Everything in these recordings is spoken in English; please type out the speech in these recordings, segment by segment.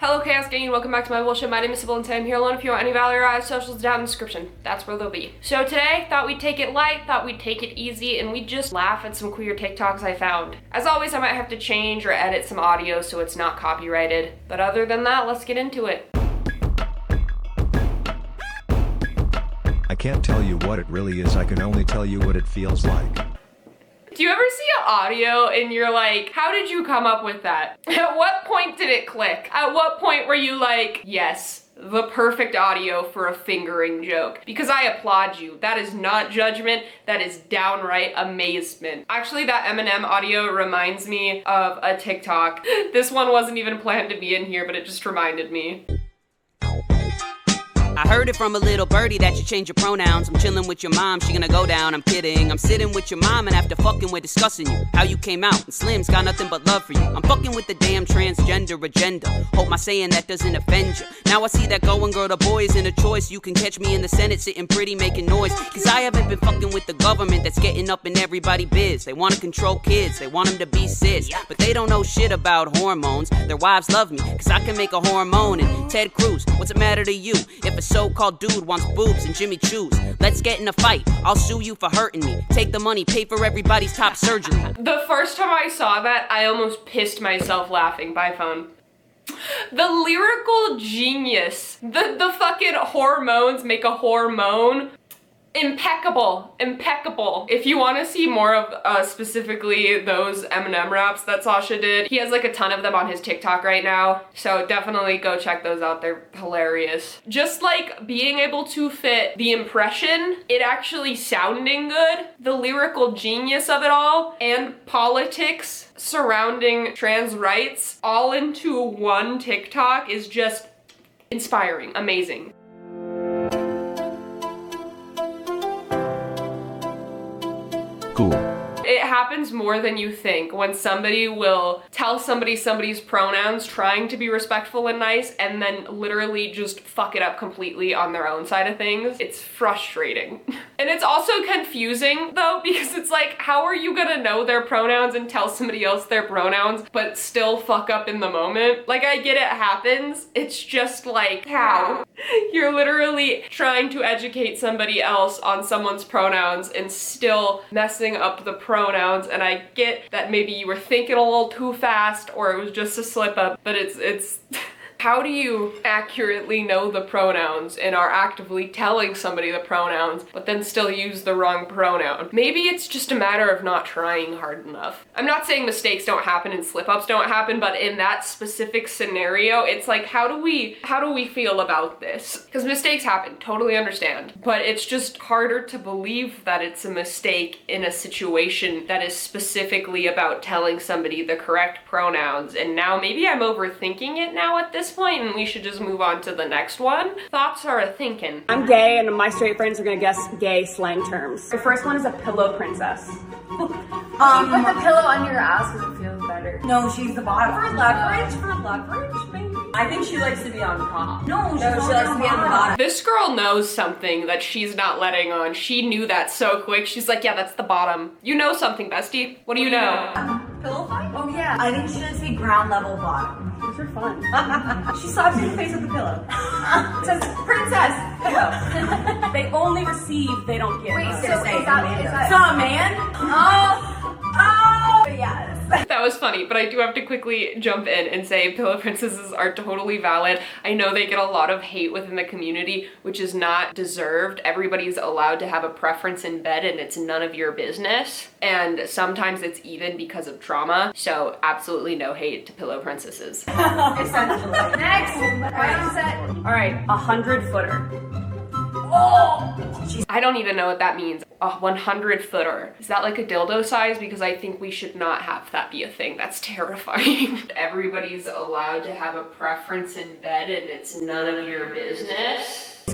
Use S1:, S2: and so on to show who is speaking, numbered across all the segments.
S1: Hello Chaos Gang, welcome back to my bullshit. My name is Sybil and today I'm here alone. If you want any value or eyes, socials down in the description. That's where they'll be. So today, thought we'd take it light, thought we'd take it easy, and we'd just laugh at some queer TikToks I found. As always, I might have to change or edit some audio so it's not copyrighted. But other than that, let's get into it.
S2: I can't tell you what it really is, I can only tell you what it feels like.
S1: Do you ever see an audio and you're like, how did you come up with that? At what point did it click? At what point were you like, yes, the perfect audio for a fingering joke? Because I applaud you. That is not judgment, that is downright amazement. Actually, that Eminem audio reminds me of a TikTok. This one wasn't even planned to be in here, but it just reminded me.
S3: I heard it from a little birdie that you change your pronouns. I'm chilling with your mom, she gonna go down, I'm kidding. I'm sitting with your mom and after fucking we're discussing you. How you came out, and Slim's got nothing but love for you. I'm fucking with the damn transgender agenda. Hope my saying that doesn't offend you. Now I see that going girl, the boy isn't a choice. You can catch me in the Senate sitting pretty making noise. Cause I haven't been fucking with the government that's getting up in everybody biz. They wanna control kids, they want them to be cis. But they don't know shit about hormones. Their wives love me, cause I can make a hormone. And Ted Cruz, what's it matter to you? If a so-called dude wants boobs and Jimmy Choo's, let's get in a fight. I'll sue you for hurting me. Take the money, pay for everybody's top surgery.
S1: The first time I saw that, I almost pissed myself laughing. By phone. The lyrical genius. The fucking hormones make a hormone. Impeccable, impeccable. If you want to see more of specifically those Eminem raps that Sasha did, he has like a ton of them on his TikTok right now, so definitely go check those out, they're hilarious. Just like being able to fit the impression, it actually sounding good, the lyrical genius of it all, and politics surrounding trans rights all into one TikTok is just inspiring, amazing.
S2: Cool.
S1: It happens more than you think when somebody will tell somebody's pronouns trying to be respectful and nice and then literally just fuck it up completely on their own side of things. It's frustrating. And it's also confusing though, because it's like, how are you gonna know their pronouns and tell somebody else their pronouns but still fuck up in the moment? Like, I get it happens, it's just like, how? You're literally trying to educate somebody else on someone's pronouns and still messing up the pronouns, and I get that maybe you were thinking a little too fast or it was just a slip up, but it's how do you accurately know the pronouns and are actively telling somebody the pronouns, but then still use the wrong pronoun? Maybe it's just a matter of not trying hard enough. I'm not saying mistakes don't happen and slip-ups don't happen, but in that specific scenario, it's like, how do we feel about this? Because mistakes happen, totally understand. But it's just harder to believe that it's a mistake in a situation that is specifically about telling somebody the correct pronouns. And now maybe I'm overthinking it now at this point and we should just move on to the next one. Thoughts are a thinking.
S4: I'm gay and my straight friends are gonna guess gay slang terms. The first one is a pillow princess.
S5: Put the pillow under your ass because it feels better.
S6: No, she's the bottom.
S5: For leverage, maybe?
S6: I think she likes to be on top.
S5: No, she
S6: likes to be on the bottom.
S1: This girl knows something that she's not letting on. She knew that so quick. She's like, yeah, that's the bottom. You know something, bestie. What do you know?
S6: Pillow fight?
S5: Oh yeah.
S6: I think she should say ground level bottom.
S4: Those are fun.
S6: She slaps you in the face with the pillow.
S4: It says princess pillow. They only receive, they don't give.
S5: Wait,
S6: was
S5: so
S6: gonna say
S5: is that
S6: It's not a man?
S5: Oh, yes.
S1: That was funny, but I do have to quickly jump in and say pillow princesses are totally valid. I know they get a lot of hate within the community, which is not deserved. Everybody's allowed to have a preference in bed and it's none of your business. And sometimes it's even because of trauma. So absolutely no hate to pillow princesses.
S6: Essentially.
S5: Next. Right set.
S4: All right, 100-footer.
S1: I don't even know what that means. A 100-footer. Is that like a dildo size? Because I think we should not have that be a thing. That's terrifying. Everybody's allowed to have a preference in bed and it's none of your business.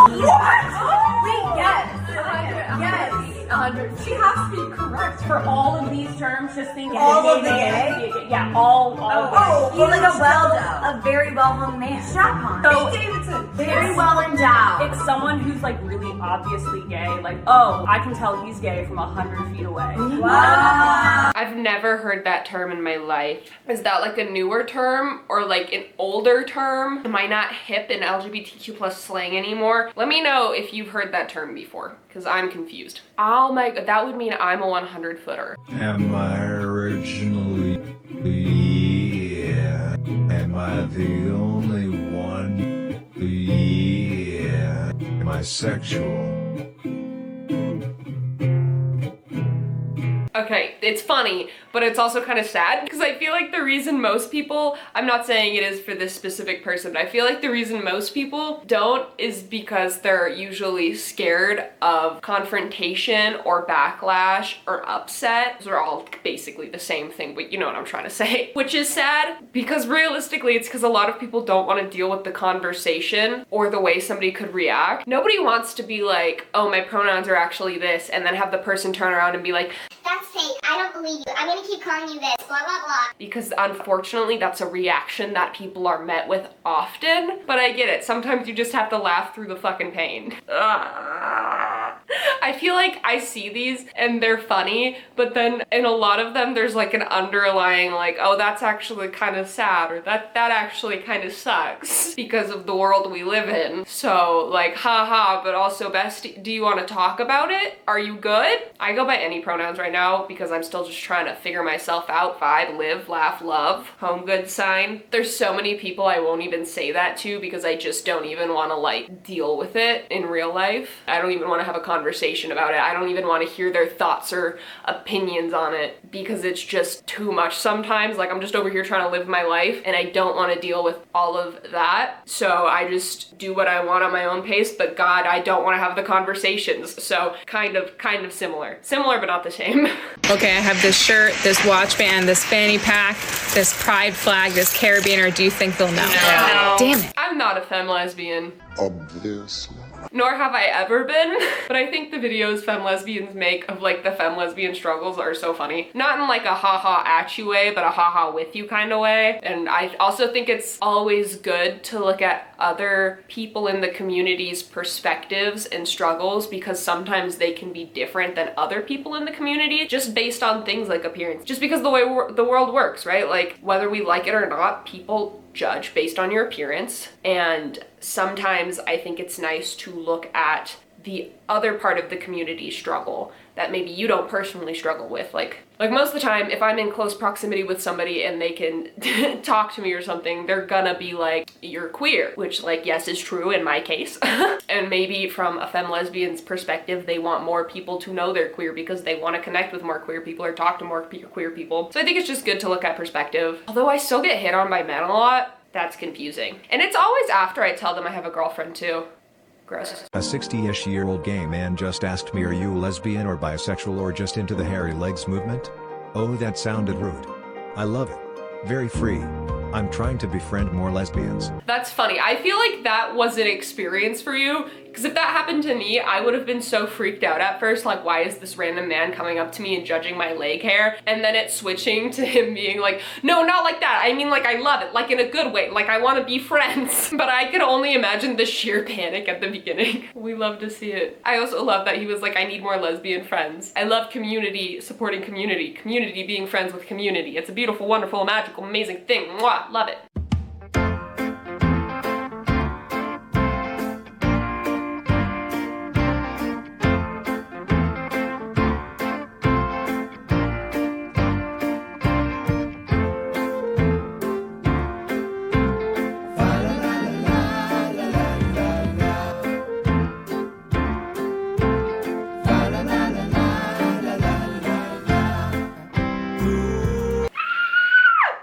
S6: Wait, yes.
S4: 100. She has to be correct for all of these terms. Just think
S6: All of the gay?
S4: Yeah, all.
S6: He's like a very well-known man. Strap-on.
S4: So,
S6: Davidson. Very well endowed.
S4: it's someone who's like really obviously gay. Like, oh, I can tell he's gay from 100 feet away.
S6: Wow.
S1: I've never heard that term in my life. Is that like a newer term or like an older term? Am I not hip in LGBTQ plus slang anymore? Let me know if you've heard that term before, because I'm confused. Oh my god, that would mean I'm a 100 footer.
S2: Am I originally? Yeah. Am I the only one? Yeah. Am I sexual?
S1: Okay, it's funny, but it's also kind of sad because I feel like the reason most people, I'm not saying it is for this specific person, but I feel like the reason most people don't is because they're usually scared of confrontation or backlash or upset. Those are all basically the same thing, but you know what I'm trying to say. Which is sad because realistically it's because a lot of people don't want to deal with the conversation or the way somebody could react. Nobody wants to be like, oh, my pronouns are actually this, and then have the person turn around and be like,
S7: that's fake. I don't believe you. I'm gonna keep calling you this. Blah, blah, blah.
S1: because unfortunately that's a reaction that people are met with often. But I get it. Sometimes you just have to laugh through the fucking pain. I feel like I see these and they're funny, but then in a lot of them there's like an underlying like, oh, that's actually kind of sad, or that actually kind of sucks because of the world we live in. So like, haha, but also bestie, do you want to talk about it? Are you good? I go by any pronouns right now because I'm still just trying to figure myself out. Vibe, live, laugh, love, home good sign. There's so many people I won't even say that to because I just don't even want to like deal with it in real life. I don't even want to have a conversation about it. I don't even want to hear their thoughts or opinions on it because it's just too much sometimes. Like, I'm just over here trying to live my life and I don't want to deal with all of that. So I just do what I want on my own pace, but God, I don't want to have the conversations. So kind of similar. Similar, but not the same.
S8: Okay, I have this shirt, this watch band, this fanny pack, this pride flag, this carabiner. Do you think they'll know?
S1: No.
S8: Damn it.
S1: I'm not a femme lesbian.
S9: Obviously.
S1: Nor have I ever been, but I think the videos femme lesbians make of like the femme lesbian struggles are so funny. Not in like a haha at you way, but a haha with you kind of way. And I also think it's always good to look at other people in the community's perspectives and struggles because sometimes they can be different than other people in the community just based on things like appearance. Just because the way the world works, right? Like whether we like it or not, people judge based on your appearance, and sometimes I think it's nice to look at the other part of the community struggle that maybe you don't personally struggle with. Like most of the time, if I'm in close proximity with somebody and they can talk to me or something, they're gonna be like, you're queer, which like, yes, is true in my case. And maybe from a femme lesbian's perspective, they want more people to know they're queer because they want to connect with more queer people or talk to more queer people. So I think it's just good to look at perspective. Although I still get hit on by men a lot, that's confusing. And it's always after I tell them I have a girlfriend too. Gross.
S2: A 60-ish-year-old gay man just asked me, are you lesbian or bisexual or just into the hairy legs movement? Oh, that sounded rude. I love it. Very free. I'm trying to befriend more lesbians.
S1: That's funny. I feel like that was an experience for you, because if that happened to me, I would have been so freaked out at first, like, why is this random man coming up to me and judging my leg hair? And then it switching to him being like, no, not like that. I mean, like, I love it, like in a good way, like I want to be friends. But I could only imagine the sheer panic at the beginning. We love to see it. I also love that he was like, I need more lesbian friends. I love community supporting community. Community being friends with community. It's a beautiful, wonderful, magical, amazing thing. Mwah, love it.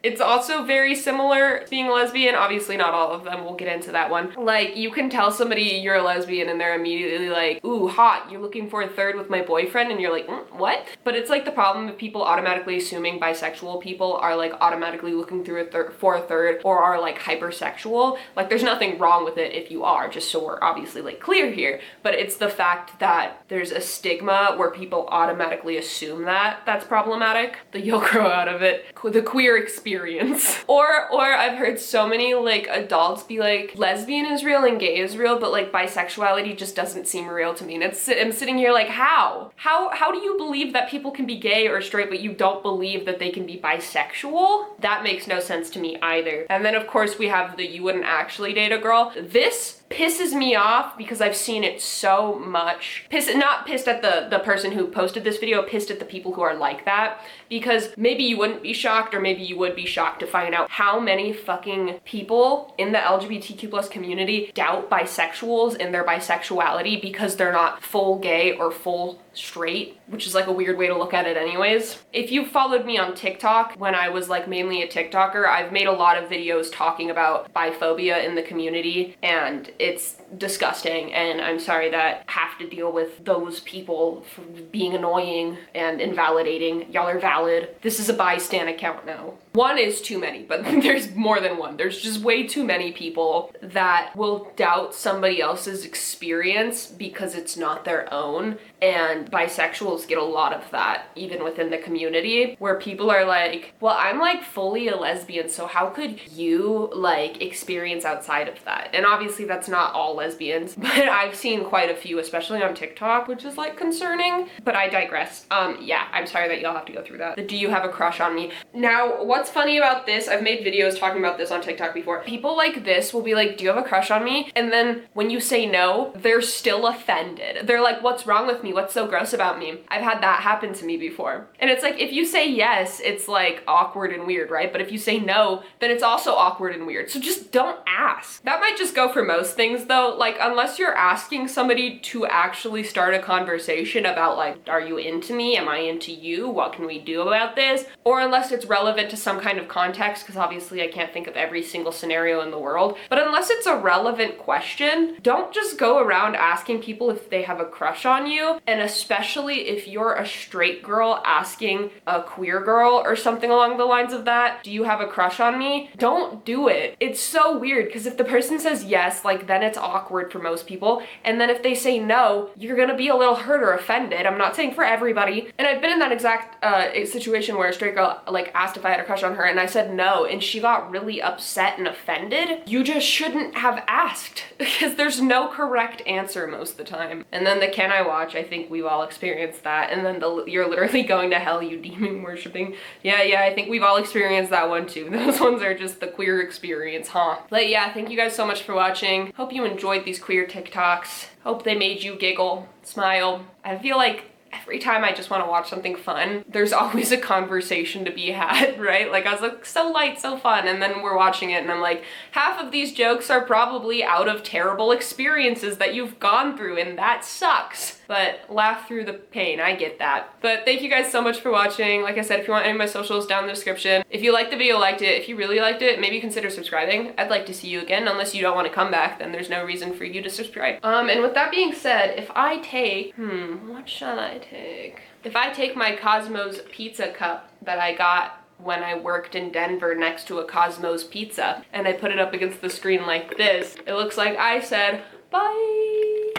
S1: It's also very similar to being a lesbian. Obviously not all of them, we'll get into that one. Like, you can tell somebody you're a lesbian and they're immediately like, ooh, hot, you're looking for a third with my boyfriend, and you're like, what? But it's like the problem of people automatically assuming bisexual people are like automatically looking through for a third or are like hypersexual. Like, there's nothing wrong with it if you are, just so we're obviously like clear here, but it's the fact that there's a stigma where people automatically assume that that's problematic. You'll grow out of it. The queer experience. Or I've heard so many like adults be like, lesbian is real and gay is real, but like bisexuality just doesn't seem real to me. And I'm sitting here like, how do you believe that people can be gay or straight, but you don't believe that they can be bisexual? That makes no sense to me either. And then of course we have the you wouldn't actually date a girl. This pisses me off because I've seen it so much. Not pissed at the person who posted this video, pissed at the people who are like that, because maybe you wouldn't be shocked, or maybe you would be shocked to find out how many fucking people in the LGBTQ+ community doubt bisexuals and their bisexuality because they're not full gay or full straight, which is like a weird way to look at it anyways. If you followed me on TikTok when I was like mainly a TikToker, I've made a lot of videos talking about biphobia in the community, and it's disgusting, and I'm sorry that I have to deal with those people for being annoying and invalidating. Y'all are valid. This is a bi-stan account now. One is too many, but there's more than one. There's just way too many people that will doubt somebody else's experience because it's not their own, and bisexuals get a lot of that even within the community, where people are like, well, I'm like fully a lesbian, so how could you like experience outside of that? And obviously that's not all lesbians, but I've seen quite a few, especially on TikTok, which is like concerning, but I digress. Yeah, I'm sorry that y'all have to go through that. Do you have a crush on me? Now, what's funny about this, I've made videos talking about this on TikTok before. People like this will be like, do you have a crush on me? And then when you say no, they're still offended. They're like, what's wrong with me? What's so gross about me? I've had that happen to me before. And it's like, if you say yes, it's like awkward and weird, right? But if you say no, then it's also awkward and weird. So just don't ask. That might just go for most things though. Like, unless you're asking somebody to actually start a conversation about like, are you into me? Am I into you? What can we do about this? Or unless it's relevant to some kind of context, because obviously I can't think of every single scenario in the world. But unless it's a relevant question, don't just go around asking people if they have a crush on you. And especially if you're a straight girl asking a queer girl or something along the lines of that, do you have a crush on me? Don't do it. It's so weird, because if the person says yes, like then it's awkward for most people. And then if they say no, you're gonna be a little hurt or offended. I'm not saying for everybody. And I've been in that exact situation where a straight girl like asked if I had a crush on her, and I said no, and she got really upset and offended. You just shouldn't have asked, because there's no correct answer most of the time. And then the can I watch, I think we've all experienced that. And then you're literally going to hell, you demon worshipping. Yeah, I think we've all experienced that one too. Those ones are just the queer experience, huh? But yeah, thank you guys so much for watching. Hope you enjoyed these queer TikToks. Hope they made you giggle, smile. I feel like every time I just want to watch something fun, there's always a conversation to be had, right? Like, I was like, so light, so fun, and then we're watching it and I'm like, half of these jokes are probably out of terrible experiences that you've gone through, and that sucks. But laugh through the pain, I get that. But thank you guys so much for watching. Like I said, if you want any of my socials, down in the description. If you liked the video, liked it. If you really liked it, maybe consider subscribing. I'd like to see you again. Unless you don't want to come back, then there's no reason for you to subscribe. And with that being said, if I take, what shall I take? If I take my Cosmos pizza cup that I got when I worked in Denver next to a Cosmos pizza, and I put it up against the screen like this, it looks like I said, bye.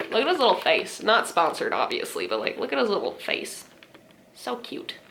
S1: Look at his little face. Not sponsored, obviously, but like, look at his little face. So cute.